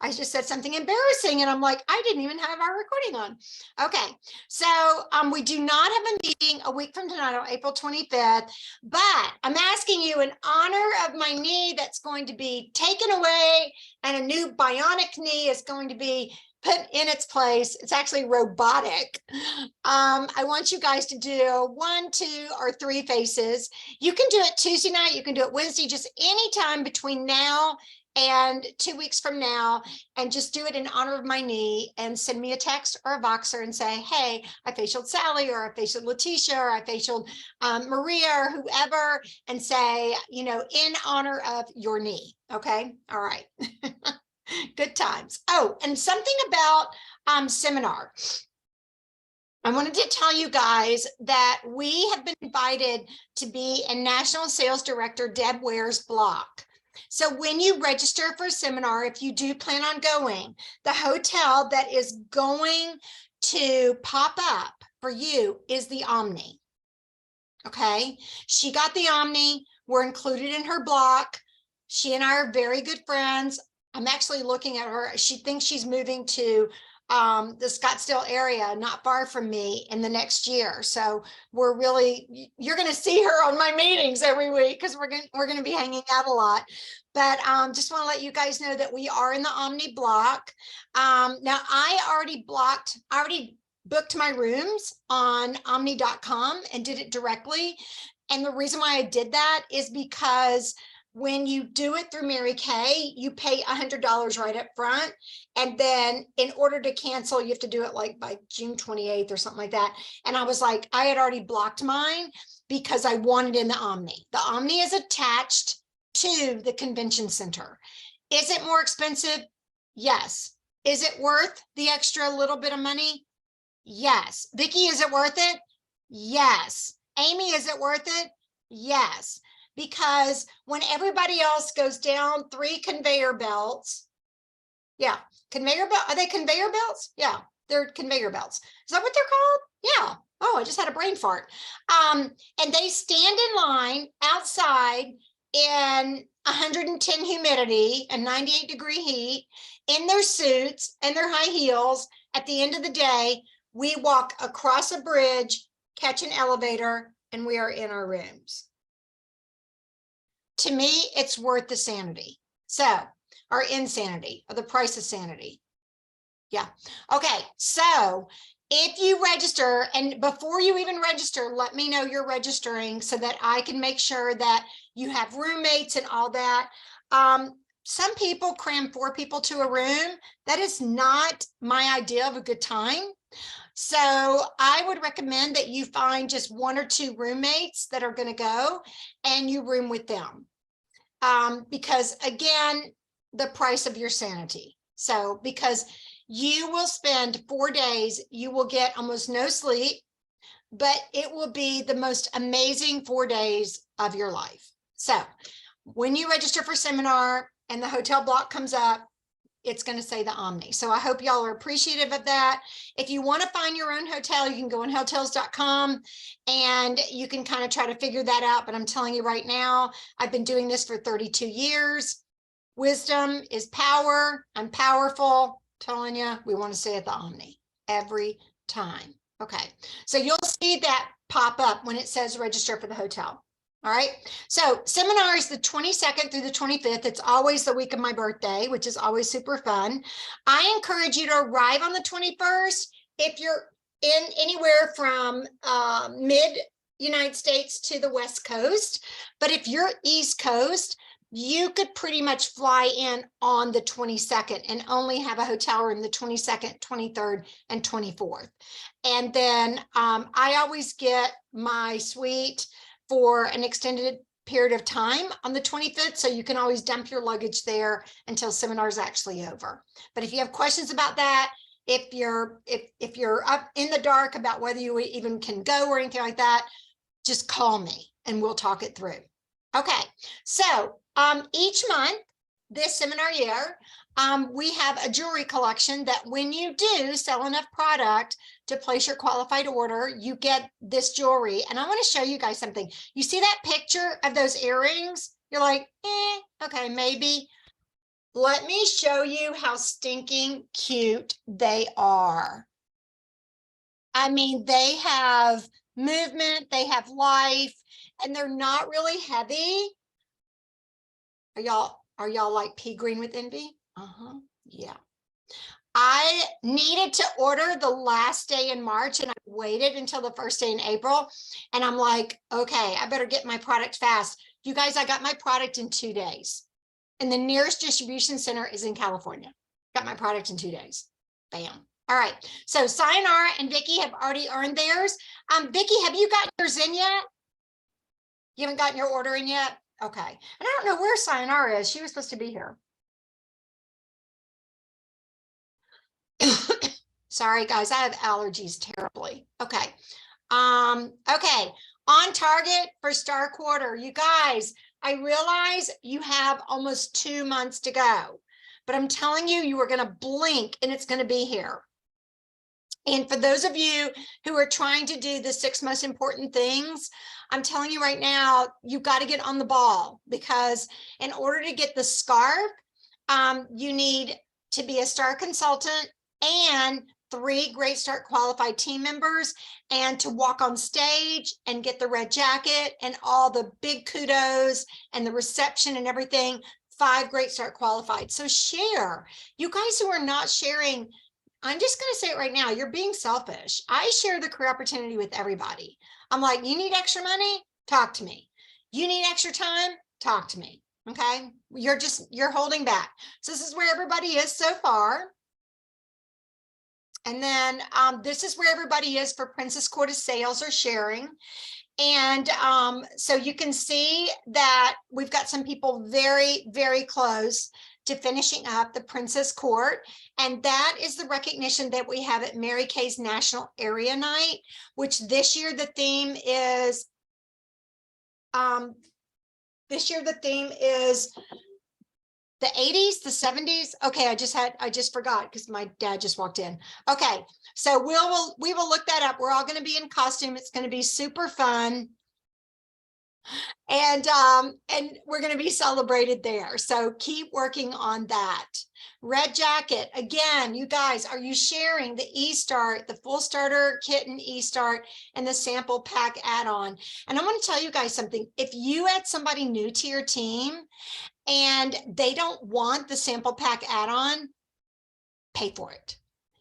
I just said something embarrassing and I'm like, I didn't even have our recording on. Okay, so we do not have a meeting a week from tonight on April 25th, but I'm asking you in honor of my knee that's going to be taken away and a new bionic knee is going to be put in its place. It's actually robotic. I want you guys to do 1, 2, or 3 faces. You can do it Tuesday night. You can do it Wednesday, just anytime between now and 2 weeks from now, and just do it in honor of my knee and send me a text or a Voxer and say, hey, I facialed Sally, or I facialed Letitia, or I facialed Maria, or whoever, and say, you know, in honor of your knee. Okay. All right. Good times. Oh, and something about seminar. I wanted to tell you guys that we have been invited to be in National Sales Director Deb Ware's block. So when you register for a seminar, if you do plan on going, the hotel that is going to pop up for you is the Omni. Okay, she got the Omni. We're included in her block. She and I are very good friends. I'm actually looking at her. She thinks she's moving to the Scottsdale area, not far from me, in the next year. So we're really, you're going to see her on my meetings every week because we're going to be hanging out a lot. But just want to let you guys know that we are in the Omni block. Now I already booked my rooms on omni.com and did it directly. And the reason why I did that is because when you do it through Mary Kay, you pay $100 right up front. And then in order to cancel, you have to do it like by June 28th or something like that. And I was like, I had already blocked mine because I wanted in the Omni. The Omni is attached to the convention center. Is it more expensive? Yes. Is it worth the extra little bit of money? Yes. Vicki, is it worth it? Yes. Amy, is it worth it? Yes. Because when everybody else goes down 3 conveyor belts, yeah, conveyor belt, are they conveyor belts? Yeah, they're conveyor belts. Is that what they're called? Yeah. Oh, I just had a brain fart. And they stand in line outside in 110 humidity and 98-degree heat in their suits and their high heels. At the end of the day, we walk across a bridge, catch an elevator, and we are in our rooms. To me, it's worth the sanity. So, or insanity, or the price of sanity. Yeah. Okay. So if you register, and before you even register, let me know you're registering so that I can make sure that you have roommates and all that. Some people cram 4 people to a room. That is not my idea of a good time. So I would recommend that you find just 1 or 2 roommates that are going to go and you room with them. Because again, the price of your sanity. So because you will spend 4 days, you will get almost no sleep, but it will be the most amazing 4 days of your life. So when you register for seminar and the hotel block comes up, it's going to say the Omni. So I hope y'all are appreciative of that. If you want to find your own hotel, you can go on hotels.com and you can kind of try to figure that out. But I'm telling you right now, I've been doing this for 32 years. Wisdom is power. I'm powerful. Telling you, we want to stay at the Omni every time. Okay. So you'll see that pop up when it says register for the hotel. All right. So seminar is the 22nd through the 25th. It's always the week of my birthday, which is always super fun. I encourage you to arrive on the 21st. If you're in anywhere from mid United States to the West Coast, but if you're East Coast, you could pretty much fly in on the 22nd and only have a hotel room the 22nd, 23rd, and 24th. And then I always get my suite for an extended period of time on the 25th. So you can always dump your luggage there until seminar is actually over. But if you have questions about that, if you're up in the dark about whether you even can go or anything like that, just call me and we'll talk it through. Okay, so each month this seminar year, we have a jewelry collection that when you do sell enough product to place your qualified order, you get this jewelry. And I want to show you guys something. You see that picture of those earrings? You're like, okay, maybe. Let me show you how stinking cute they are. I mean, they have movement, they have life, and they're not really heavy. Are y'all like pea green with envy? Yeah. I needed to order the last day in March and I waited until the first day in April. And I'm like, okay, I better get my product fast. You guys, I got my product in 2 days. And the nearest distribution center is in California. Got my product in 2 days. Bam. All right. So Sayonara and Vicky have already earned theirs. Vicky, have you gotten yours in yet? You haven't gotten your order in yet? Okay. And I don't know where Sayonara is. She was supposed to be here. Sorry, guys, I have allergies terribly. Okay. Okay. On target for Star Quarter. You guys, I realize you have almost 2 months to go, but I'm telling you, you are going to blink and it's going to be here. And for those of you who are trying to do the 6 most important things, I'm telling you right now, you've got to get on the ball, because in order to get the scarf, you need to be a STAR consultant and 3 Great Start qualified team members, and to walk on stage and get the red jacket and all the big kudos and the reception and everything, 5 Great Start qualified. So share. You guys who are not sharing, I'm just going to say it right now, you're being selfish. I share the career opportunity with everybody. I'm like, you need extra money? Talk to me. You need extra time? Talk to me. Okay. You're holding back. So this is where everybody is so far. And then this is where everybody is for Princess Quarter sales or sharing. And so you can see that we've got some people very, very close to finishing up the Princess Court. And that is the recognition that we have at Mary Kay's National Area Night, which this year the theme is, the 80s, the 70s. Okay, I just forgot because my dad just walked in. Okay, so we will look that up. We're all going to be in costume. It's going to be super fun. And we're going to be celebrated there. So keep working on that. Red jacket. Again, you guys, are you sharing the eStart, the full starter kitten eStart, and the sample pack add-on? And I want to tell you guys something. If you add somebody new to your team and they don't want the sample pack add-on, pay for it.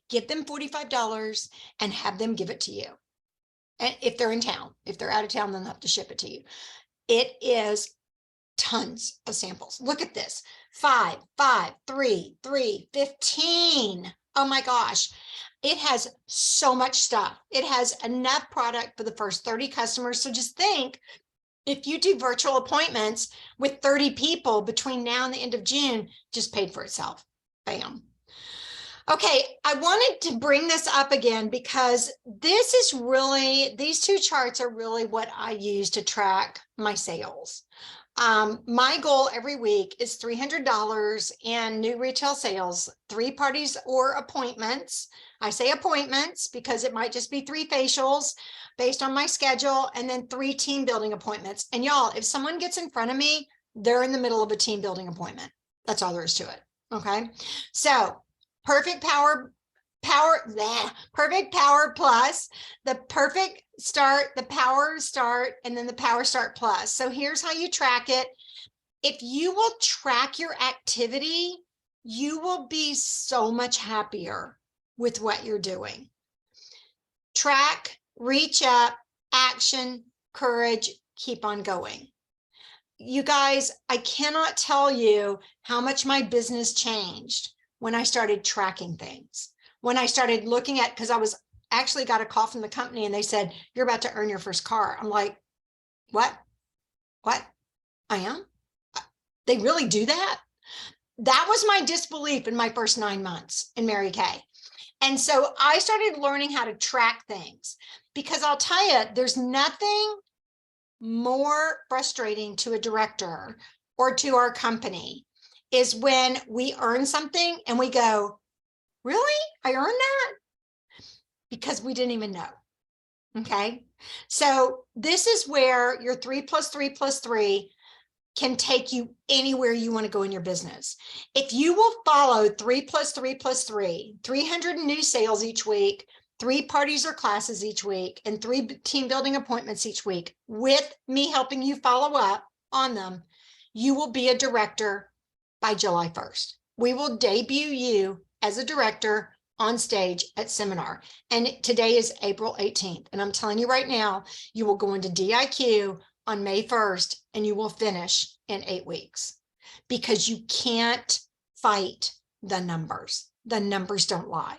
Give them $45 and have them give it to you. And if they're in town, if they're out of town, then they'll have to ship it to you. It is tons of samples. Look at this. 5, 5, 3, 3, 15. Oh my gosh. It has so much stuff. It has enough product for the first 30 customers. So just think, if you do virtual appointments with 30 people between now and the end of June, just paid for itself. Bam. Okay, I wanted to bring this up again because this is really, these 2 charts are really what I use to track my sales. My goal every week is $300 in new retail sales, 3 parties or appointments. I say appointments because it might just be 3 facials based on my schedule, and then 3 team building appointments. And y'all, if someone gets in front of me, they're in the middle of a team building appointment. That's all there is to it. Okay. So perfect power plus, the perfect start, the power start, and then the power start plus. So here's how you track it. If you will track your activity, you will be so much happier with what you're doing. Track, reach up, action, courage, keep on going. You guys, I cannot tell you how much my business changed when I started tracking things. When I started looking at, because I was actually got a call from the company and they said, you're about to earn your first car. I'm like, what? I am? They really do that? That was my disbelief in my first 9 months in Mary Kay. And so I started learning how to track things, because I'll tell you, there's nothing more frustrating to a director or to our company is when we earn something and we go, really? I earned that? Because we didn't even know. Okay. So this is where your 3 + 3 + 3 can take you anywhere you want to go in your business. If you will follow 3 + 3 + 3, 300 new sales each week, 3 parties or classes each week, and 3 team building appointments each week, with me helping you follow up on them, you will be a director by July 1st. We will debut you as a director on stage at seminar. And today is April 18th. And I'm telling you right now, you will go into DIQ on May 1st and you will finish in 8 weeks, because you can't fight the numbers. The numbers don't lie.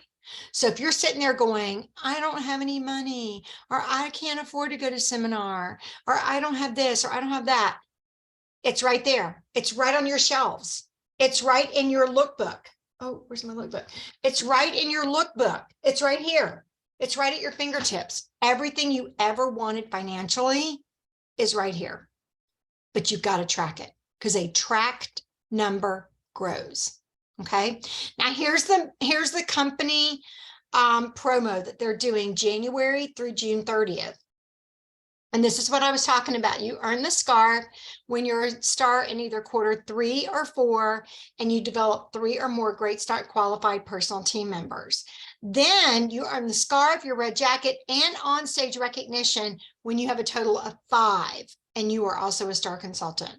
So if you're sitting there going, I don't have any money, or I can't afford to go to seminar, or I don't have this, or I don't have that, it's right there. It's right on your shelves. It's right in your lookbook. Oh, where's my lookbook? It's right in your lookbook. It's right here. It's right at your fingertips. Everything you ever wanted financially is right here. But you've got to track it, because a tracked number grows. Okay. Now here's the company promo that they're doing January through June 30th. And this is what I was talking about. You earn the scarf when you're a star in either quarter 3 or 4, and you develop 3 or more Great Start qualified personal team members. Then you earn the scarf, your red jacket, and on-stage recognition when you have a total of 5, and you are also a star consultant.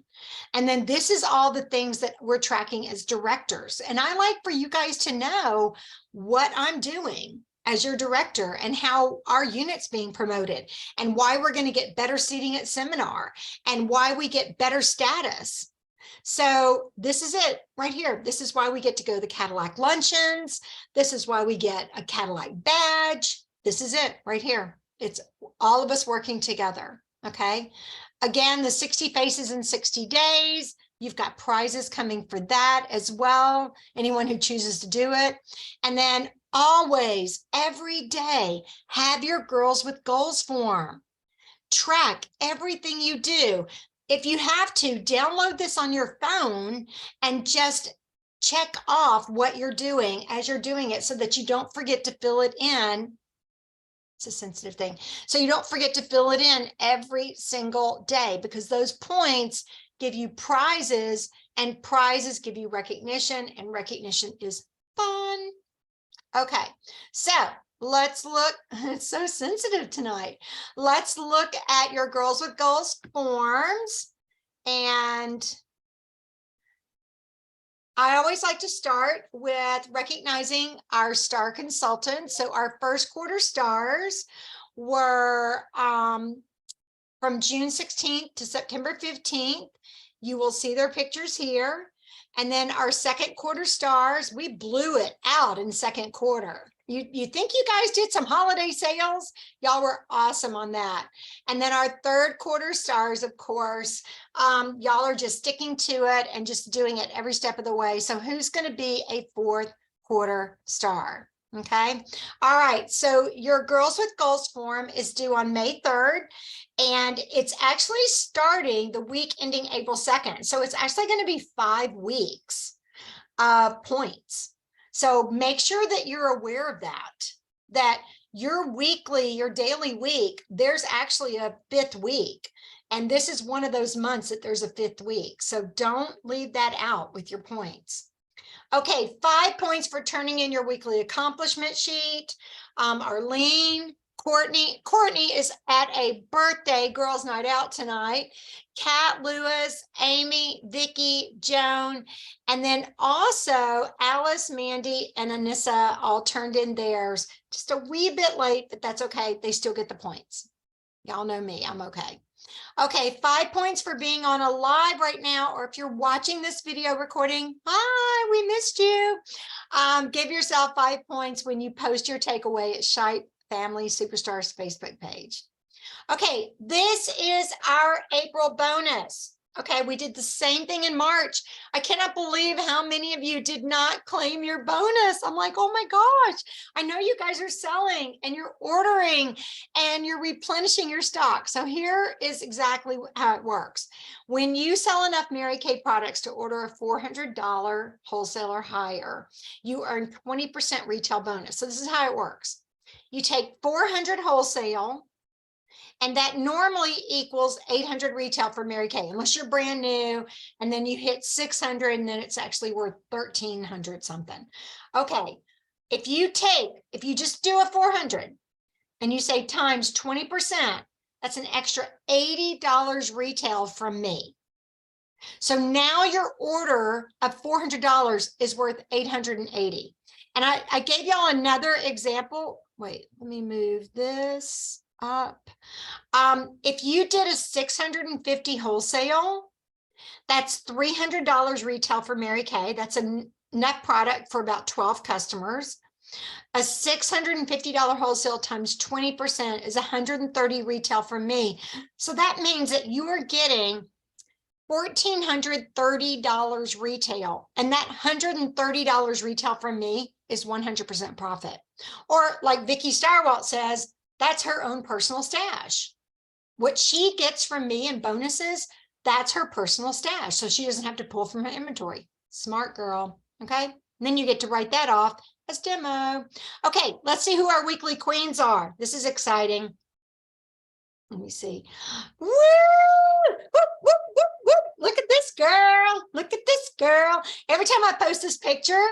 And then this is all the things that we're tracking as directors. And I like for you guys to know what I'm doing as your director, and how our unit's being promoted, and why we're going to get better seating at seminar, and why we get better status. So this is it right here. This is why we get to go to the Cadillac luncheons. This is why we get a Cadillac badge. This is it right here. It's all of us working together. Okay. Again, the 60 faces in 60 days. You've got prizes coming for that as well. Anyone who chooses to do it. And then always, every day, have your Girls with Goals form. Track everything you do. If you have to, download this on your phone and just check off what you're doing as you're doing it, so that you don't forget to fill it in. It's a sensitive thing. So you don't forget to fill it in every single day, because those points give you prizes, and prizes give you recognition, and recognition is fun. Okay, so let's look. It's so sensitive tonight. Let's look at your Girls with Goals forms. And I always like to start with recognizing our star consultants. So our first quarter stars were from June 16th to September 15th. You will see their pictures here. And then our second quarter stars, we blew it out in second quarter. You think you guys did some holiday sales? Y'all were awesome on that. And then our third quarter stars, of course, y'all are just sticking to it and just doing it every step of the way. So who's going to be a fourth quarter star? Okay. All right. So your Girls with Goals form is due on May 3rd. And it's actually starting the week ending April 2nd. So it's actually going to be 5 weeks of points. So make sure that you're aware of that your weekly, your daily week, there's actually a 5th week. And this is one of those months that there's a 5th week. So don't leave that out with your points. Okay, 5 points for turning in your weekly accomplishment sheet. Arlene, Courtney is at a birthday girls' night out tonight. Kat, Lewis, Amy, Vicky, Joan, and then also Alice, Mandy, and Anissa all turned in theirs. Just a wee bit late, but that's okay. They still get the points. Y'all know me, I'm okay. Okay, 5 points for being on a live right now, or if you're watching this video recording, hi, we missed you. Give yourself 5 points when you post your takeaway at Shite Family Superstars Facebook page. Okay, this is our April bonus. Okay, we did the same thing in March. I cannot believe how many of you did not claim your bonus. I'm like, oh my gosh, I know you guys are selling and you're ordering and you're replenishing your stock. So here is exactly how it works. When you sell enough Mary Kay products to order a $400 wholesale or higher, you earn 20% retail bonus. So this is how it works. You take 400 wholesale, And that normally equals 800 retail for Mary Kay, unless you're brand new and then you hit 600 and then it's actually worth 1,300 something. Okay, if you just do a 400 and you say times 20%, that's an extra $80 retail from me. So now your order of $400 is worth 880. And I gave y'all another example. Wait, let me move this up. If you did a 650 wholesale, that's $300 retail for Mary Kay. That's a net product for about 12 customers. A $650 wholesale times 20% is 130 retail from me. So that means that you are getting $1,430 retail, and that $130 retail from me is 100% profit. Or like Vicki Starwalt says, that's her own personal stash. What she gets from me in bonuses, that's her personal stash. So she doesn't have to pull from her inventory. Smart girl. Okay. And then you get to write that off as demo. Okay. Let's see who our weekly queens are. This is exciting. Let me see. Woo! Whoop, whoop, whoop, whoop. Look at this girl. Look at this girl. Every time I post this picture,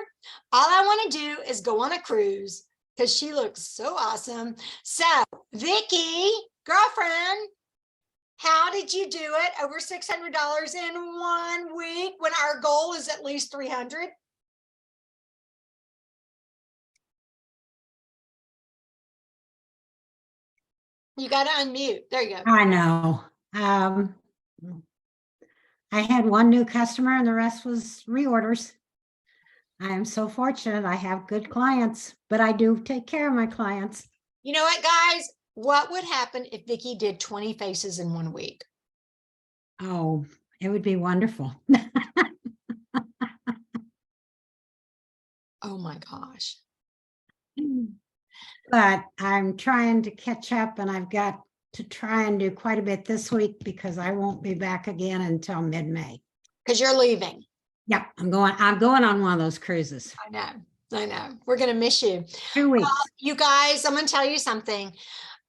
all I want to do is go on a cruise because she looks so awesome. So, Vicki, girlfriend, how did you do it? Over $600 in 1 week when our goal is at least 300? You got to unmute. There you go. I know. I had one new customer and the rest was reorders. I am so fortunate. I have good clients, but I do take care of my clients. You know what, guys? What would happen if Vicki did 20 faces in 1 week? Oh, it would be wonderful. Oh my gosh. But I'm trying to catch up and I've got to try and do quite a bit this week because I won't be back again until mid-May. Because you're leaving. Yep, I'm going on one of those cruises. I know. We're going to miss you. 2 weeks. You guys, I'm going to tell you something.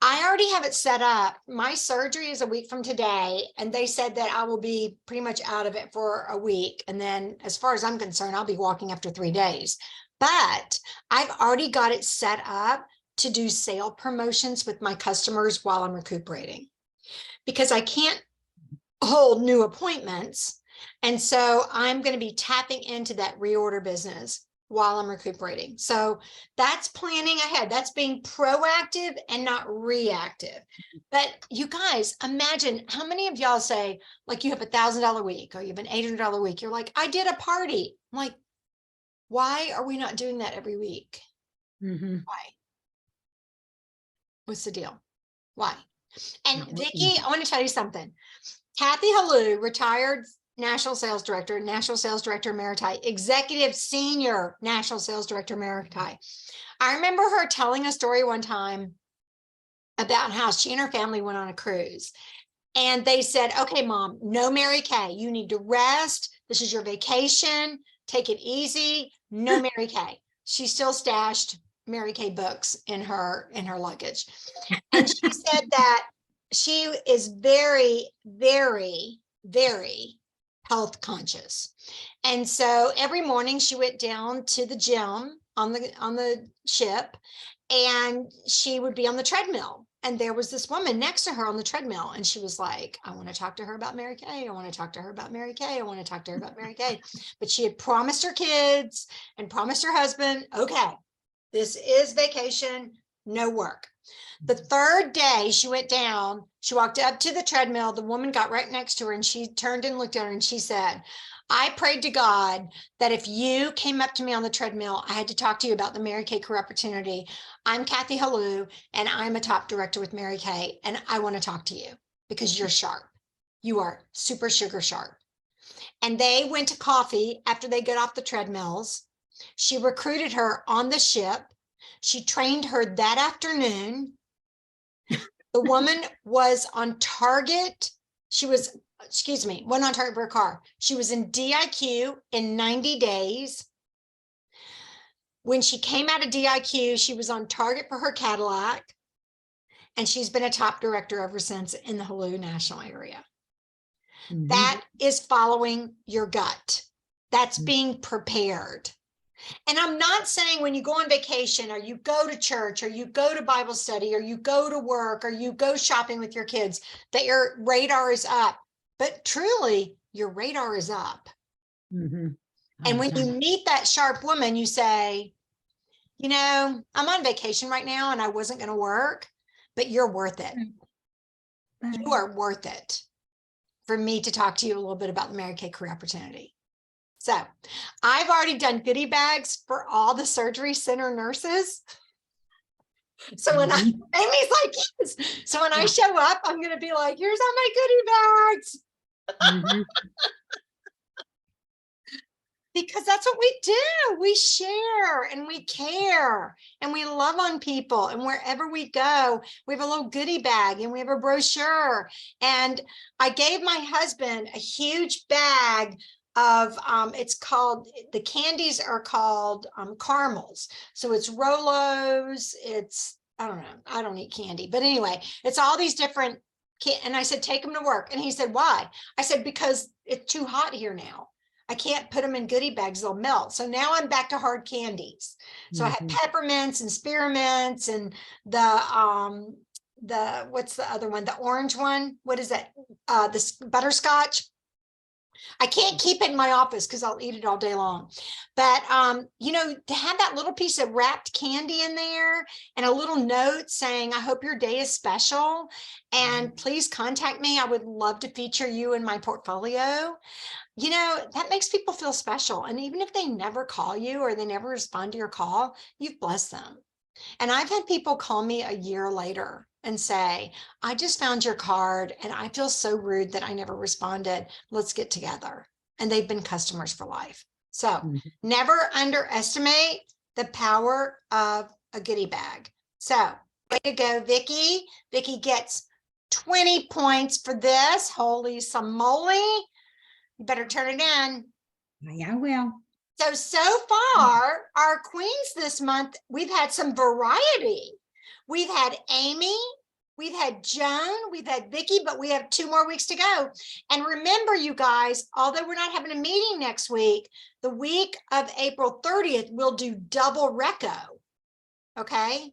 I already have it set up. My surgery is a week from today, and they said that I will be pretty much out of it for a week. And then as far as I'm concerned, I'll be walking after 3 days. But I've already got it set up to do sale promotions with my customers while I'm recuperating, because I can't hold new appointments. And so I'm going to be tapping into that reorder business while I'm recuperating. So that's planning ahead. That's being proactive and not reactive. But you guys, imagine how many of y'all say, like, you have $1,000 week or you have an $800 week. You're like, I did a party. I'm like, why are we not doing that every week? Mm-hmm. Why? What's the deal? Why? And Vicki, I want to tell you something. Kathy Halou, retired National Sales Director, Emeriti, Executive Senior National Sales Director, Emeriti. I remember her telling a story one time about how she and her family went on a cruise. And they said, okay, Mom, no Mary Kay. You need to rest. This is your vacation. Take it easy. No Mary Kay. She still stashed Mary Kay books in her luggage. And she said that she is very, very, very health conscious. And so every morning she went down to the gym on the ship, and she would be on the treadmill. And there was this woman next to her on the treadmill. And she was like, I want to talk to her about Mary Kay. I want to talk to her about Mary Kay. I want to talk to her about Mary Kay. But she had promised her kids and promised her husband, okay, this is vacation, no work. The third day she went down, she walked up to the treadmill. The woman got right next to her and she turned and looked at her and she said, I prayed to God that if you came up to me on the treadmill, I had to talk to you about the Mary Kay career opportunity. I'm Kathy Halou and I'm a top director with Mary Kay, and I want to talk to you because you're sharp. You are super sugar sharp. And they went to coffee after they got off the treadmills. She recruited her on the ship. She trained her that afternoon. The woman was on target. She was, wasn't on target for a car. She was in DIQ in 90 days. When she came out of DIQ, she was on target for her Cadillac. And she's been a top director ever since in the Hulu national area. Mhm. That is following your gut. That's Mhm. being prepared. And I'm not saying when you go on vacation or you go to church or you go to Bible study or you go to work or you go shopping with your kids that your radar is up, but truly your radar is up. Mhm. All And the when you time. meet that sharp woman, you say, you know, I'm on vacation right now and I wasn't going to work, but you're worth it. Bye. You are worth it for me to talk to you a little bit about the Mary Kay Career Opportunity. So I've already done goodie bags for all the surgery center nurses. So when Mhm. Amy's like, yes. So when I Yeah. show up, I'm going to be like, here's all my goodie bags. Mhm. Because that's what we do. We share and we care and we love on people. And wherever we go, we have a little goodie bag and we have a brochure. And I gave my husband a huge bag of, it's called, the candies are called caramels. So it's Rolos, it's, I don't know, I don't eat candy, but anyway, it's all these different, and I said, take them to work. And he said, why? I said, because it's too hot here now. I can't put them in goodie bags, they'll melt. So now I'm back to hard candies. So I have Mhm. peppermints and spearmints and what's the other one? The orange one. What is that? This butterscotch. I can't keep it in my office because I'll eat it all day long. But you know, to have that little piece of wrapped candy in there and a little note saying, I hope your day is special and please contact me. I would love to feature you in my portfolio. You know, that makes people feel special. And even if they never call you or they never respond to your call, you've blessed them. And I've had people call me a year later and say, I just found your card and I feel so rude that I never responded. Let's get together. And they've been customers for life. So Mhm. never underestimate the power of a goodie bag. So way to go, Vicki. Vicki gets 20 points for this. Holy moly. You better turn it in. Yeah, I will. So far, our queens this month, we've had some variety. We've had Amy, we've had Joan, we've had Vicki, but we have 2 more weeks to go. And remember, you guys, although we're not having a meeting next week, the week of April 30th, we'll do double reco. Okay.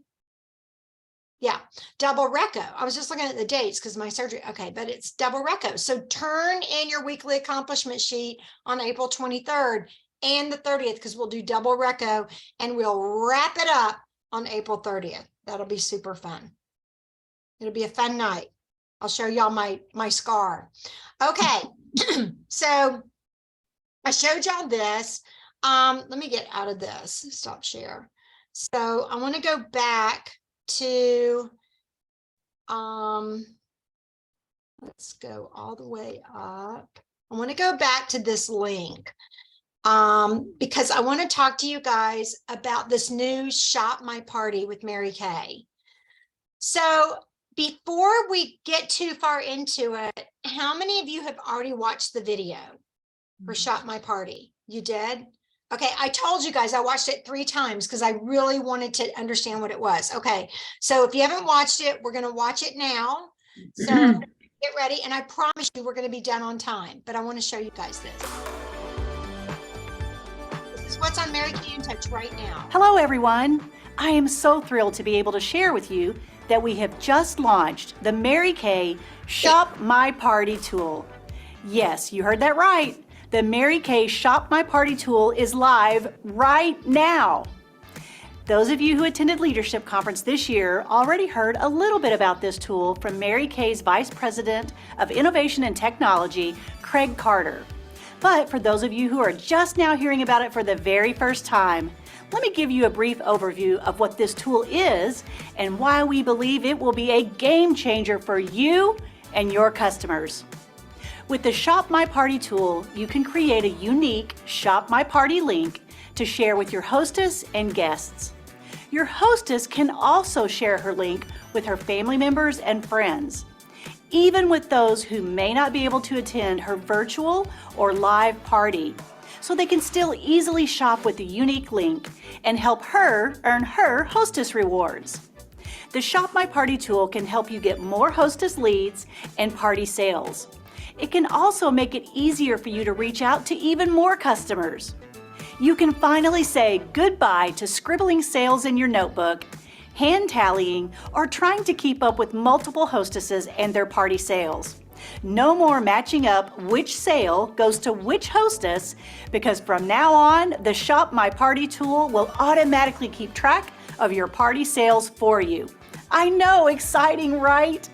Yeah, double reco. I was just looking at the dates because my surgery. Okay, but it's double reco. So turn in your weekly accomplishment sheet on April 23rd and the 30th because we'll do double reco and we'll wrap it up on April 30th. That'll be super fun. It'll be a fun night. I'll show y'all my scar. Okay, so I showed y'all this. Let me get out of this. Stop share. So I want to go back to let's go all the way up. I want to go back to this link because I want to talk to you guys about this new Shop My Party with Mary Kay. So before we get too far into it, how many of you have already watched the video for Shop My Party? You did? Okay, I told you guys I watched it 3 times because I really wanted to understand what it was. Okay, so if you haven't watched it, we're going to watch it now. So get ready, and I promise you we're going to be done on time, but I want to show you guys this. This is what's on Mary Kay in Touch right now. Hello, everyone. I am so thrilled to be able to share with you that we have just launched the Mary Kay Shop My Party tool. Yes, you heard that right. The Mary Kay Shop My Party tool is live right now. Those of you who attended Leadership Conference this year already heard a little bit about this tool from Mary Kay's Vice President of Innovation and Technology, Craig Carter. But for those of you who are just now hearing about it for the very first time, let me give you a brief overview of what this tool is and why we believe it will be a game changer for you and your customers. With the Shop My Party tool, you can create a unique Shop My Party link to share with your hostess and guests. Your hostess can also share her link with her family members and friends, even with those who may not be able to attend her virtual or live party, so they can still easily shop with the unique link and help her earn her hostess rewards. The Shop My Party tool can help you get more hostess leads and party sales. It can also make it easier for you to reach out to even more customers. You can finally say goodbye to scribbling sales in your notebook, hand tallying, or trying to keep up with multiple hostesses and their party sales. No more matching up which sale goes to which hostess, because from now on, the Shop My Party tool will automatically keep track of your party sales for you. I know, exciting, right?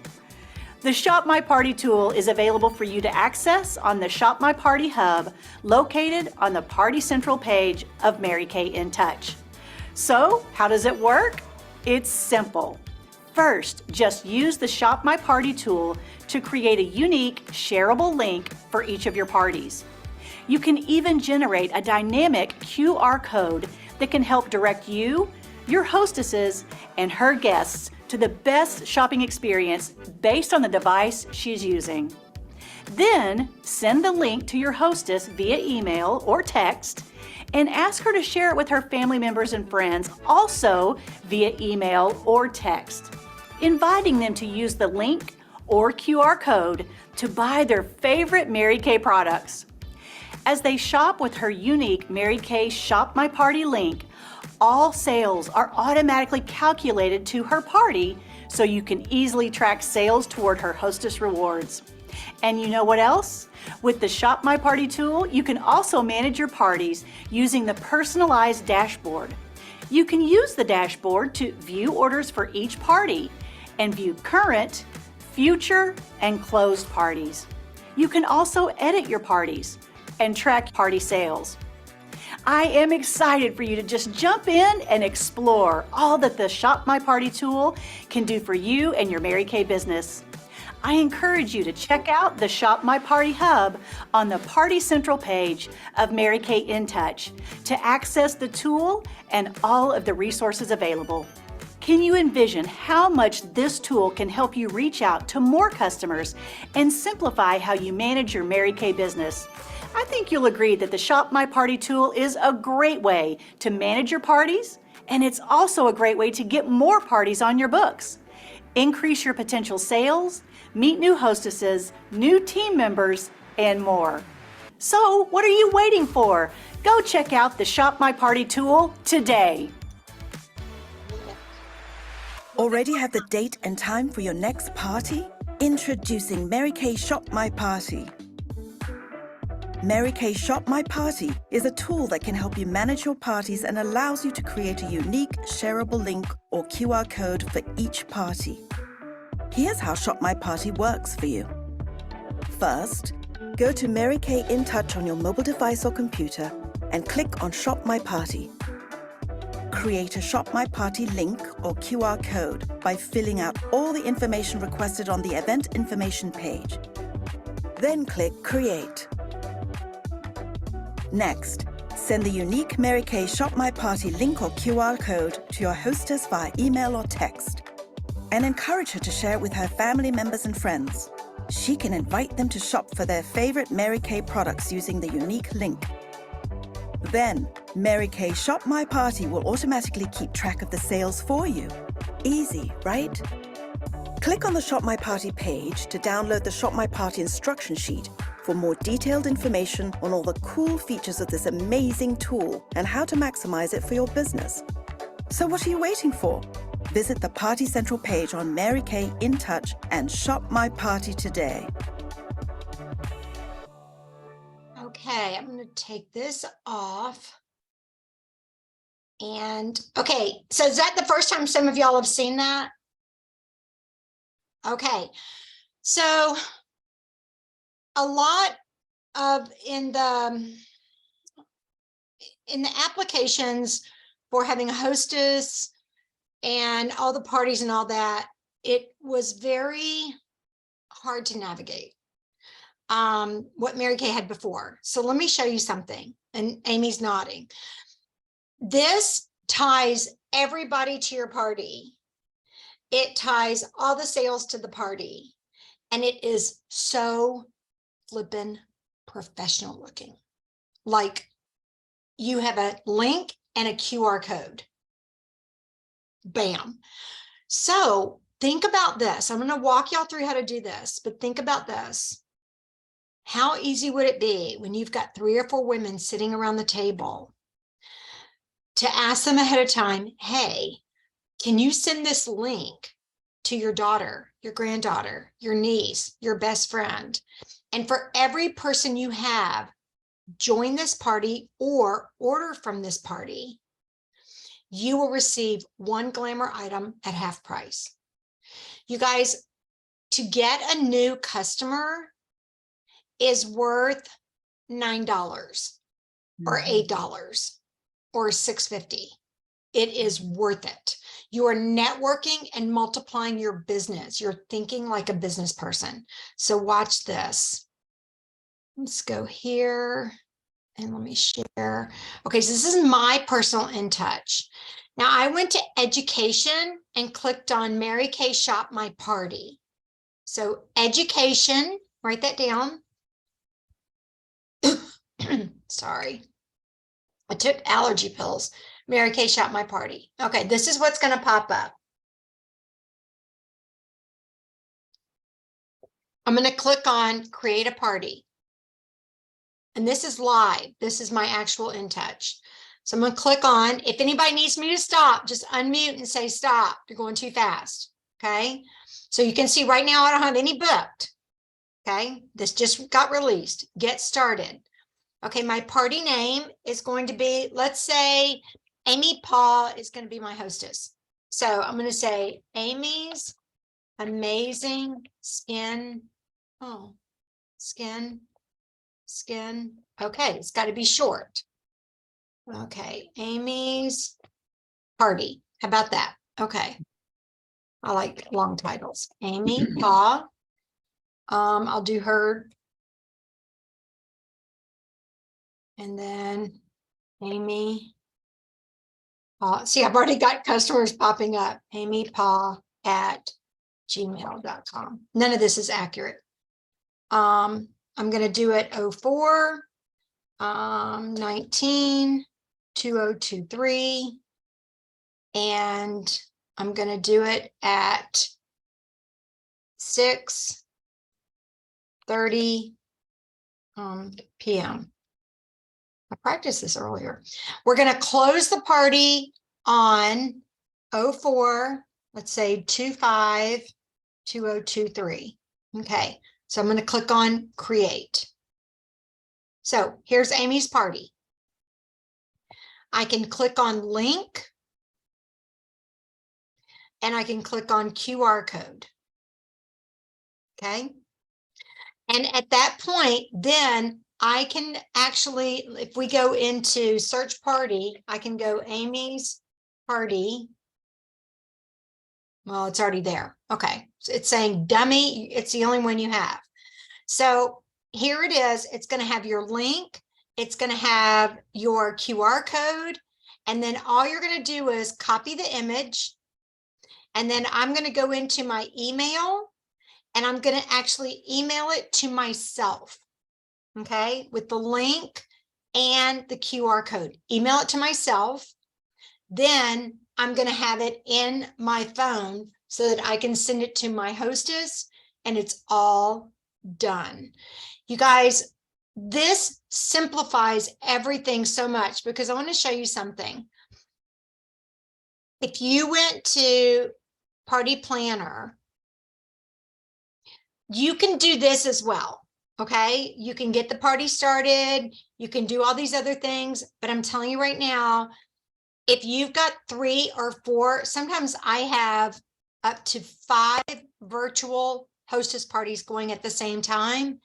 The Shop My Party tool is available for you to access on the Shop My Party hub located on the Party Central page of Mary Kay In Touch. So, how does it work? It's simple. First, just use the Shop My Party tool to create a unique, shareable link for each of your parties. You can even generate a dynamic QR code that can help direct you, your hostesses, and her guests to the best shopping experience based on the device she's using. Then, send the link to your hostess via email or text and ask her to share it with her family members and friends, also via email or text, inviting them to use the link or QR code to buy their favorite Mary Kay products. As they shop with her unique Mary Kay Shop My Party link, all sales are automatically calculated to her party, so you can easily track sales toward her hostess rewards. And you know what else? With the Shop My Party tool, you can also manage your parties using the personalized dashboard. You can use the dashboard to view orders for each party and view current, future, and closed parties. You can also edit your parties and track party sales. I am excited for you to just jump in and explore all that the Shop My Party tool can do for you and your Mary Kay business. I encourage you to check out the Shop My Party hub on the Party Central page of Mary Kay In Touch to access the tool and all of the resources available. Can you envision how much this tool can help you reach out to more customers and simplify how you manage your Mary Kay business? I think you'll agree that the Shop My Party tool is a great way to manage your parties, and it's also a great way to get more parties on your books, increase your potential sales, meet new hostesses, new team members, and more. So, what are you waiting for? Go check out the Shop My Party tool today. Already have the date and time for your next party? Introducing Mary Kay Shop My Party. Mary Kay Shop My Party is a tool that can help you manage your parties and allows you to create a unique, shareable link or QR code for each party. Here's how Shop My Party works for you. First, go to Mary Kay In Touch on your mobile device or computer and click on Shop My Party. Create a Shop My Party link or QR code by filling out all the information requested on the event information page. Then click Create. Next, send the unique Mary Kay Shop My Party link or QR code to your hostess via email or text, and encourage her to share it with her family members and friends. She can invite them to shop for their favorite Mary Kay products using the unique link. Then, Mary Kay Shop My Party will automatically keep track of the sales for you. Easy, right? Click on the Shop My Party page to download the Shop My Party instruction sheet for more detailed information on all the cool features of this amazing tool and how to maximize it for your business. So what are you waiting for? Visit the Party Central page on Mary Kay In Touch and Shop My Party today. Okay, I'm going to take this off. And okay, so is that the first time some of y'all have seen that? Okay, so a lot of in the applications for having a hostess and all the parties and all that, it was very hard to navigate what Mary Kay had before. So let me show you something, and Amy's nodding. This ties everybody to your party. It ties all the sales to the party, and it is so flippin' professional looking. Like you have a link and a QR code. Bam. So think about this. I'm going to walk y'all through how to do this, but think about this. How easy would it be when you've got 3 or 4 women sitting around the table to ask them ahead of time, hey, can you send this link to your daughter, your granddaughter, your niece, your best friend? And for every person you have, join this party or order from this party, you will receive 1 glamour item at half price. You guys, to get a new customer is worth $9 or $8 or $6.50. It is worth it. You are networking and multiplying your business. You're thinking like a business person. So watch this. Let's go here and let me share. Okay, so this is my personal In Touch. Now I went to education and clicked on Mary Kay Shop My Party. So education, write that down. Sorry. I took allergy pills. Mary Kay Shop My Party. Okay, this is what's going to pop up. I'm going to click on create a party. And this is live. This is my actual In Touch. So I'm going to click on, if anybody needs me to stop, just unmute and say stop. You're going too fast. Okay. So you can see right now I don't have any booked. Okay. This just got released. Get started. Okay. My party name is going to be, let's say, Amy Paul is going to be my hostess. So I'm going to say Amy's Amazing Skin. Oh, skin. Okay, it's got to be short. Okay, Amy's Party. How about that? Okay. I like long titles. Amy Paw. I'll do her. And then Amy Paw. See, I've already got customers popping up. Amy Paw at gmail.com. None of this is accurate. I'm going to do it 04 19 2023, and I'm going to do it at 6:30 p.m. I practiced this earlier. We're going to close the party on 04, let's say 25 2023. Okay. So I'm going to click on create. So here's Amy's party. I can click on link and I can click on QR code. Okay. And at that point, then I can actually, if we go into search party, I can go Amy's party. Well, it's already there. Okay. So it's saying dummy. It's the only one you have. So here it is. It's going to have your link. It's going to have your QR code. And then all you're going to do is copy the image. And then I'm going to go into my email and I'm going to actually email it to myself. Okay. With the link and the QR code, email it to myself. Then I'm going to have it in my phone so that I can send it to my hostess and it's all done. You guys, this simplifies everything so much because I want to show you something. If you went to Party Planner, you can do this as well. Okay. You can get the party started. You can do all these other things, but I'm telling you right now, if you've got 3 or 4, sometimes I have up to 5 virtual hostess parties going at the same time,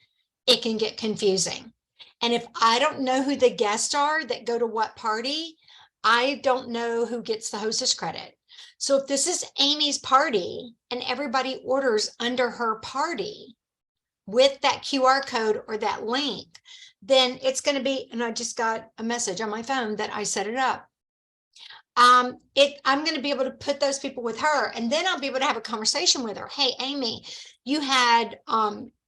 it can get confusing. And if I don't know who the guests are that go to what party, I don't know who gets the hostess credit. So if this is Amy's party and everybody orders under her party with that QR code or that link, then it's going to be, and I just got a message on my phone that I set it up. I'm going to be able to put those people with her, and then I'll be able to have a conversation with her. Hey, Amy, you had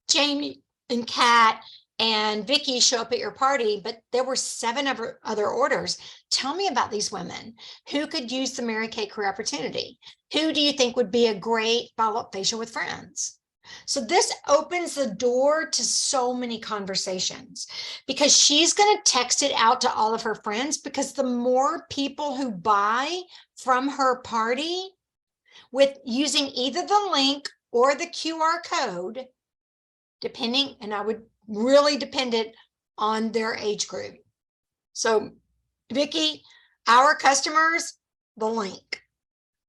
Jamie and Kat and Vicky show up at your party, but there were 7 other orders. Tell me about these women. Who could use the Mary Kay Career Opportunity? Who do you think would be a great follow-up facial with friends? So this opens the door to so many conversations, because she's going to text it out to all of her friends, because the more people who buy from her party with using either the link or the QR code, depending, and I would really depend it on their age group. So Vicky, our customers, the link,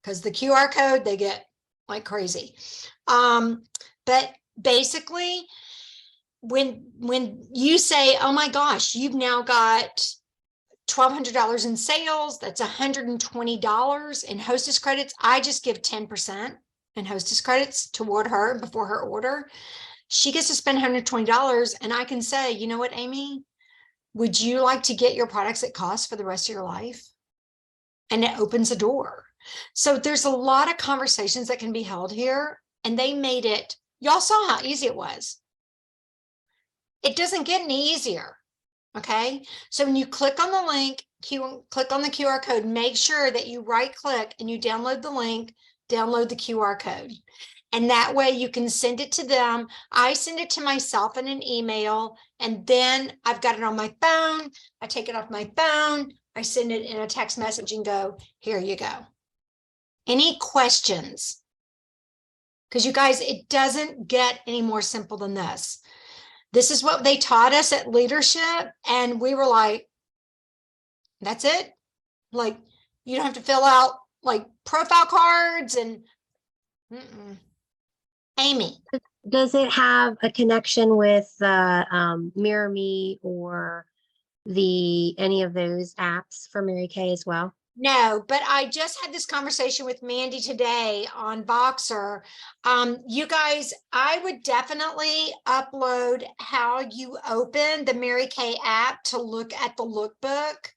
because the QR code, they get like crazy. But basically, when you say, oh my gosh, you've now got $1,200 in sales, that's $120 in hostess credits. I just give 10% in hostess credits toward her before her order. She gets to spend $120, and I can say, you know what, Amy, would you like to get your products at cost for the rest of your life? And it opens a door. So there's a lot of conversations that can be held here, and they made it, y'all saw how easy it was. It doesn't get any easier. Okay. So when you click on the link, click on the QR code, make sure that you right click and you download the link, download the QR code. And that way you can send it to them. I send it to myself in an email, and then I've got it on my phone. I take it off my phone. I send it in a text message and go, here you go. Any questions? Because you guys, it doesn't get any more simple than this. This is what they taught us at leadership. And we were like, that's it. Like, you don't have to fill out like profile cards and Amy. Does it have a connection with Mirror Me or any of those apps for Mary Kay as well? No, but I just had this conversation with Mandy today on Voxer. You guys, I would definitely upload how you open the Mary Kay app to look at the lookbook.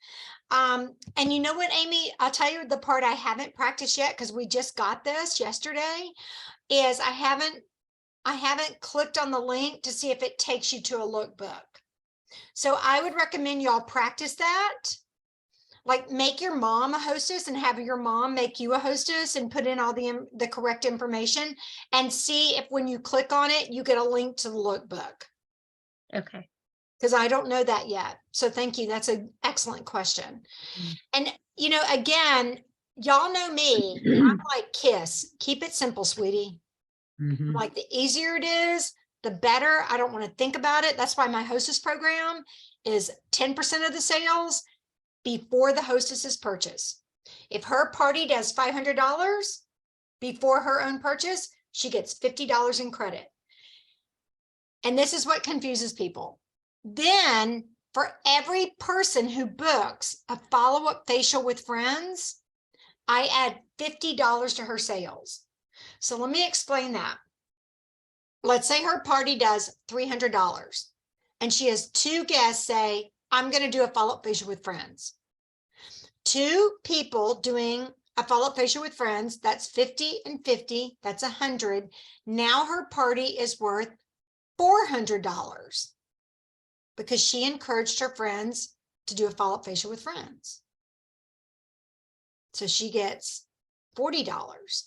And you know what, Amy, I'll tell you the part I haven't practiced yet, because we just got this yesterday, is I haven't clicked on the link to see if it takes you to a lookbook. So I would recommend y'all practice that. Like, make your mom a hostess and have your mom make you a hostess and put in all the correct information, and see if when you click on it, you get a link to the lookbook. Okay. Because I don't know that yet. So thank you. That's an excellent question. And, you know, again, y'all know me. I'm like KISS. Keep it simple, sweetie. Like, the easier it is, the better. I don't want to think about it. That's why my hostess program is 10% of the sales before the hostess's purchase. If her party does $500 before her own purchase, she gets $50 in credit. And this is what confuses people. Then for every person who books a follow-up facial with friends, I add $50 to her sales. So let me explain that. Let's say her party does $300 and she has 2 guests say, I'm going to do a follow-up facial with friends. 2 people doing a follow-up facial with friends, that's 50 and 50, that's 100. Now her party is worth $400 because she encouraged her friends to do a follow-up facial with friends. So she gets $40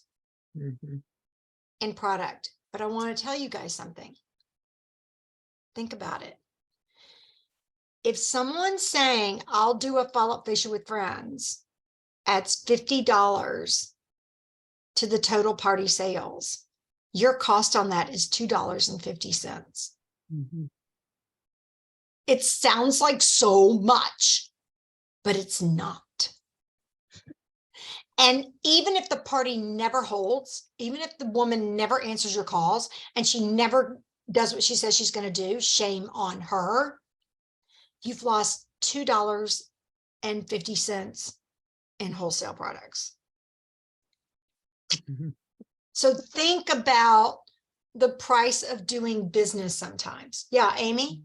in product. But I want to tell you guys something. Think about it. If someone's saying, I'll do a follow-up facial with friends, adds $50 to the total party sales, your cost on that is $2.50. It sounds like so much, but it's not. And even if the party never holds, even if the woman never answers your calls and she never does what she says she's going to do, shame on her. You've lost $2.50 in wholesale products. So think about the price of doing business sometimes. Yeah, Amy?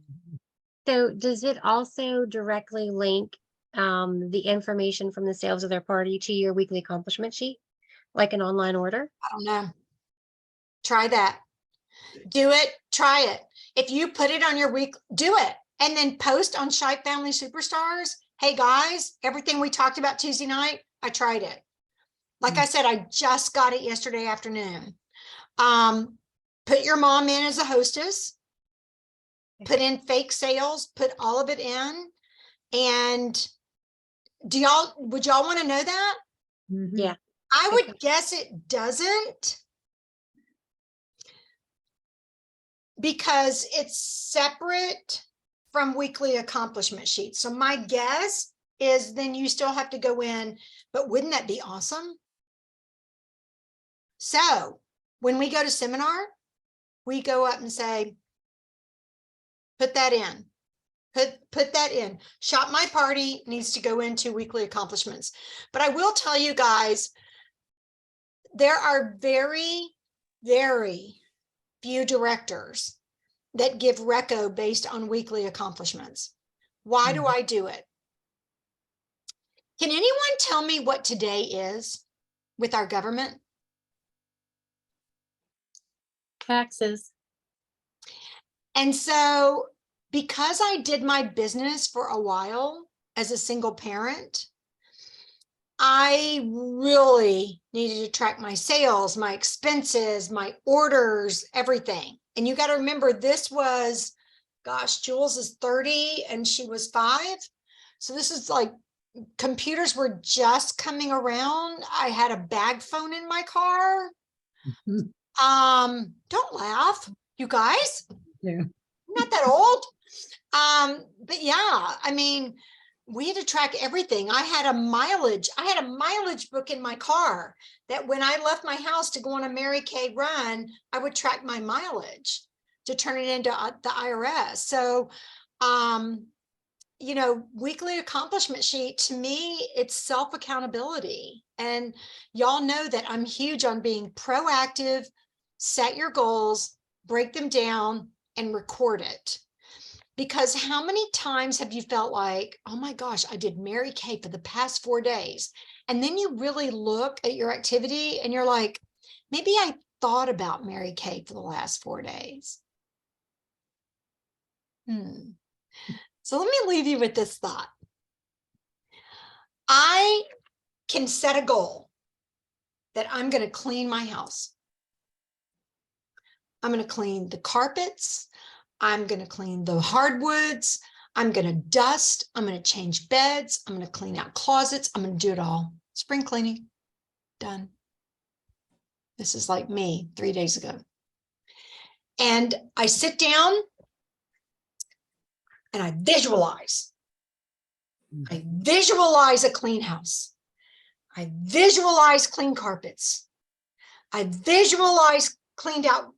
So does it also directly link the information from the sales of their party to your weekly accomplishment sheet, like an online order? I don't know. Try that. Do it, try it. If you put it on your week, do it. And then post on Shipe Family Superstars. Hey guys, everything we talked about Tuesday night, I tried it. Like I said, I just got it yesterday afternoon. Put your mom in as a hostess. Put in fake sales, put all of it in. And would y'all want to know that? Mhm. Yeah. I would guess it doesn't. Because it's separate from weekly accomplishment sheets. So my guess is then you still have to go in, but wouldn't that be awesome? So when we go to seminar, we go up and say, put that in, put that in. Shop My Party needs to go into weekly accomplishments. But I will tell you guys, there are very, very few directors that give reco based on weekly accomplishments. Why do I do it? Can anyone tell me what today is with our government? Taxes. And so because I did my business for a while as a single parent, I really needed to track my sales, my expenses, my orders, everything. And you got to remember, this was, gosh, Jules is 30 and she was 5. So this is like, computers were just coming around. I had a bag phone in my car. Mhm. Don't laugh, you guys. Yeah. I'm not that old. But yeah, I mean, we had to track everything. I had a mileage book in my car that when I left my house to go on a Mary Kay run, I would track my mileage to turn it into the IRS. So, you know, weekly accomplishment sheet, to me, it's self-accountability. And y'all know that I'm huge on being proactive, set your goals, break them down, and record it. Because how many times have you felt like, oh my gosh, I did Mary Kay for the past 4 days. And then you really look at your activity and you're like, maybe I thought about Mary Kay for the last 4 days. So let me leave you with this thought. I can set a goal that I'm going to clean my house. I'm going to clean the carpets. I'm going to clean the hardwoods. I'm going to dust. I'm going to change beds. I'm going to clean out closets. I'm going to do it all. Spring cleaning, done. This is like me 3 days ago. And I sit down and I visualize. I visualize a clean house. I visualize clean carpets. I visualize cleaned out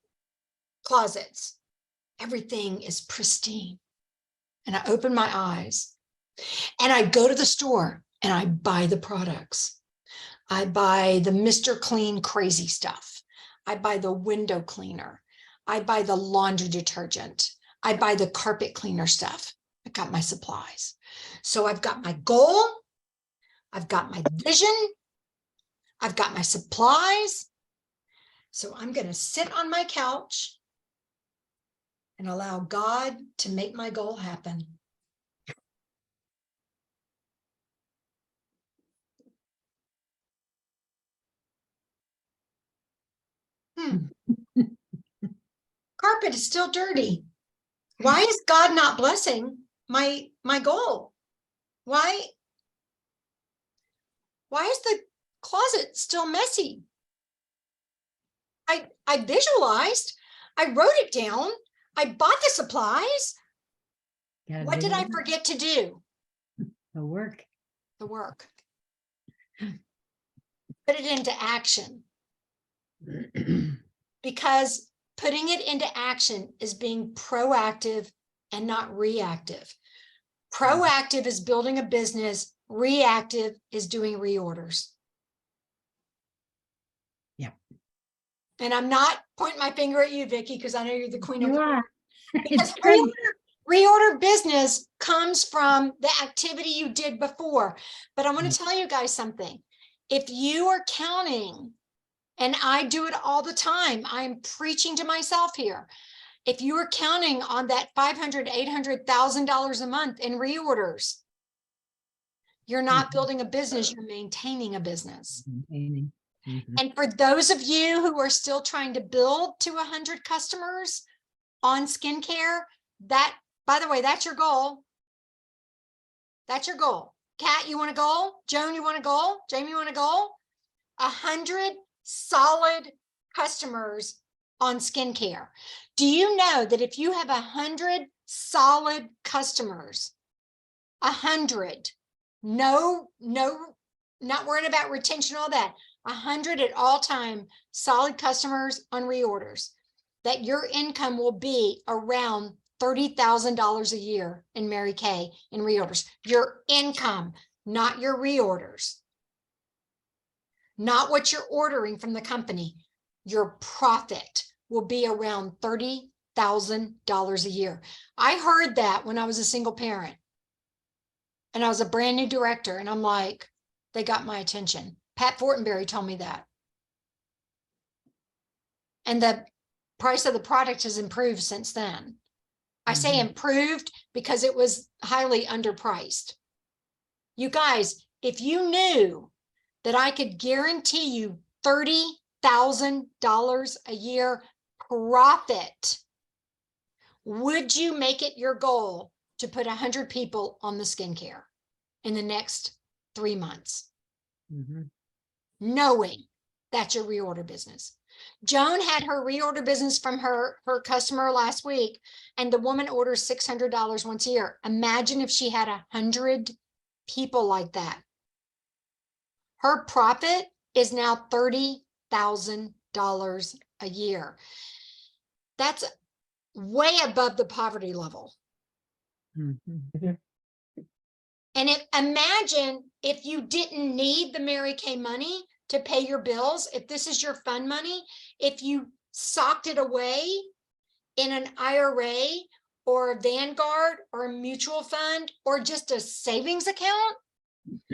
closets. Everything is pristine. And I open my eyes and I go to the store and I buy the products. I buy the Mr. Clean crazy stuff. I buy the window cleaner. I buy the laundry detergent. I buy the carpet cleaner stuff. I got my supplies. So I've got my goal. I've got my vision. I've got my supplies. So I'm going to sit on my couch and allow God to make my goal happen. Carpet is still dirty. Why is God not blessing my goal? Why is the closet still messy? I visualized, I wrote it down, I bought the supplies. Gotta What do did I the forget to do? work. The work. Put it into action. Because putting it into action is being proactive and not reactive. Proactive is building a business. Reactive is doing reorders. Yeah. And I'm not pointing my finger at you, Vicki, because I know you're the queen of You the are. because It's great. reorder business comes from the activity you did before. But I want to tell you guys something. If you are counting And I do it all the time. I'm preaching to myself here. If you are counting on that $500,000, $800,000 a month in reorders, you're not building a business, you're maintaining a business. Maintaining. Mhm. And for those of you who are still trying to build to 100 customers on skincare, that, by the way, that's your goal. That's your goal. Kat, you want a goal? Joan, you want a goal? Jamie, you want a goal? 100 solid customers on skincare. Do you know that if you have 100 solid customers, 100, no, not worrying about retention, all that, 100 at all time solid customers on reorders, that your income will be around $30,000 a year in Mary Kay in reorders. Your income, not your reorders. Not what you're ordering from the company. Your profit will be around $30,000 a year. I heard that when I was a single parent and I was a brand new director, and I'm like, they got my attention. Pat Fortenberry told me that. And the price of the product has improved since then. I say improved because it was highly underpriced. You guys, if you knew that I could guarantee you $30,000 a year profit, would you make it your goal to put 100 people on the skincare in the next 3 months? Knowing that's your reorder business. Joan had her reorder business from her customer last week, and the woman orders $600 once a year. Imagine if she had 100 people like that. Her profit is now $30,000 a year. That's way above the poverty level. And imagine if you didn't need the Mary Kay money to pay your bills, if this is your fund money, if you socked it away in an IRA or a Vanguard or a mutual fund or just a savings account,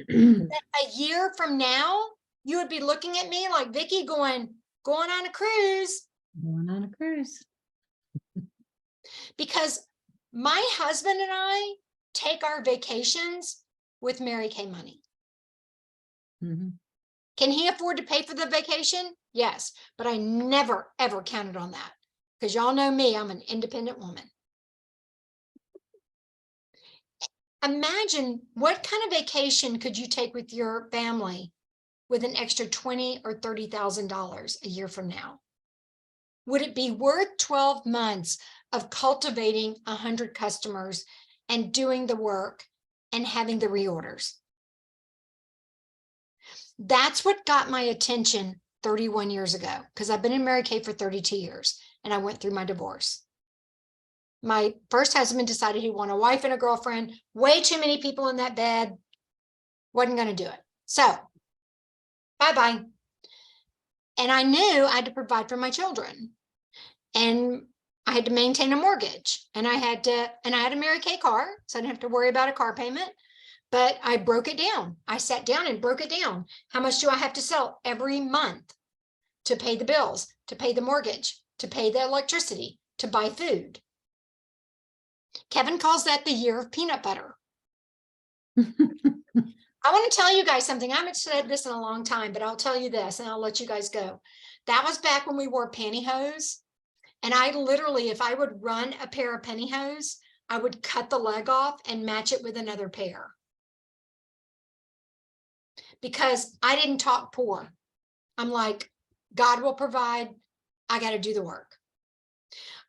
a year from now, you would be looking at me like Vicky going on a cruise. Going on a cruise. Because my husband and I take our vacations with Mary Kay money. Can he afford to pay for the vacation? Yes, but I never, ever counted on that because y'all know me, I'm an independent woman. Imagine what kind of vacation could you take with your family with an extra $20,000 or $30,000 a year from now? Would it be worth 12 months of cultivating 100 customers and doing the work and having the reorders? That's what got my attention 31 years ago, because I've been in Mary Kay for 32 years and I went through my divorce. My first husband decided he wanted a wife and a girlfriend, way too many people in that bed, wasn't going to do it. So, bye-bye. And I knew I had to provide for my children. And I had to maintain a mortgage, and I had a Mary Kay car, so I didn't have to worry about a car payment. But I broke it down. I sat down and broke it down. How much do I have to sell every month to pay the bills, to pay the mortgage, to pay the electricity, to buy food? Kevin calls that the year of peanut butter. I want to tell you guys something. I haven't said this in a long time, but I'll tell you this and I'll let you guys go. That was back when we wore pantyhose. And I literally, if I would run a pair of pantyhose, I would cut the leg off and match it with another pair. Because I didn't talk poor. I'm like, God will provide. I got to do the work.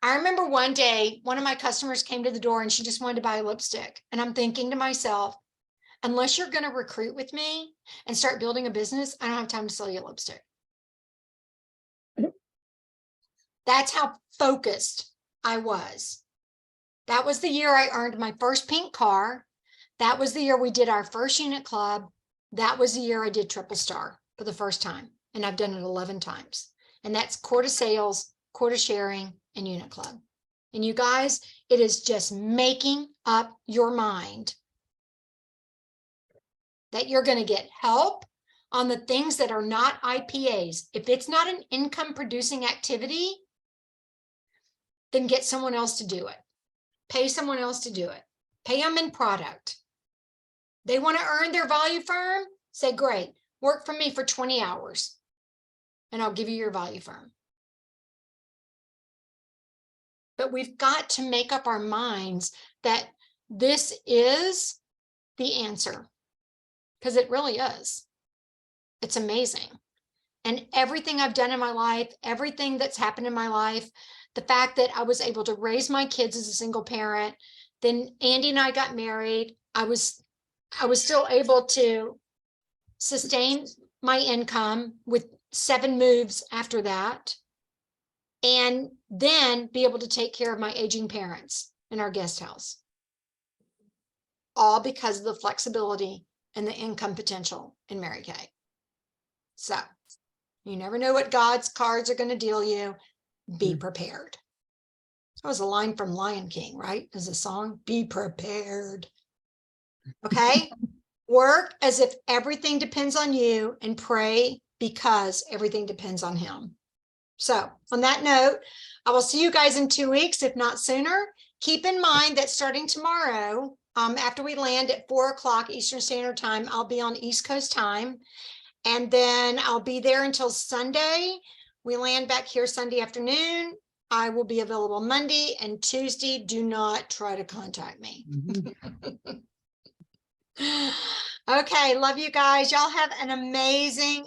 I remember one day, one of my customers came to the door and she just wanted to buy a lipstick. And I'm thinking to myself, unless you're going to recruit with me and start building a business, I don't have time to sell you a lipstick. That's how focused I was. That was the year I earned my first pink car. That was the year we did our first unit club. That was the year I did Triple Star for the first time. And I've done it 11 times. And that's quota sales, quota sharing, and unit club. And you guys, it is just making up your mind that you're going to get help on the things that are not IPAs. If it's not an income producing activity, then get someone else to do it. Pay someone else to do it. Pay them in product. They want to earn their value firm? Say, great, work for me for 20 hours and I'll give you your value firm. But we've got to make up our minds that this is the answer, because it really is. It's amazing. And everything I've done in my life, everything that's happened in my life, the fact that I was able to raise my kids as a single parent, then Andy and I got married. I was still able to sustain my income with 7 moves after that, and then be able to take care of my aging parents in our guest house. All because of the flexibility and the income potential in Mary Kay. So you never know what God's cards are going to deal you. Be prepared. That was a line from Lion King, right? As a song, be prepared. Okay. Work as if everything depends on you and pray because everything depends on him. So on that note, I will see you guys in 2 weeks, if not sooner. Keep in mind that starting tomorrow, after we land at 4 o'clock Eastern Standard Time, I'll be on East Coast time. And then I'll be there until Sunday. We land back here Sunday afternoon. I will be available Monday and Tuesday. Do not try to contact me. Okay, love you guys. Y'all have an amazing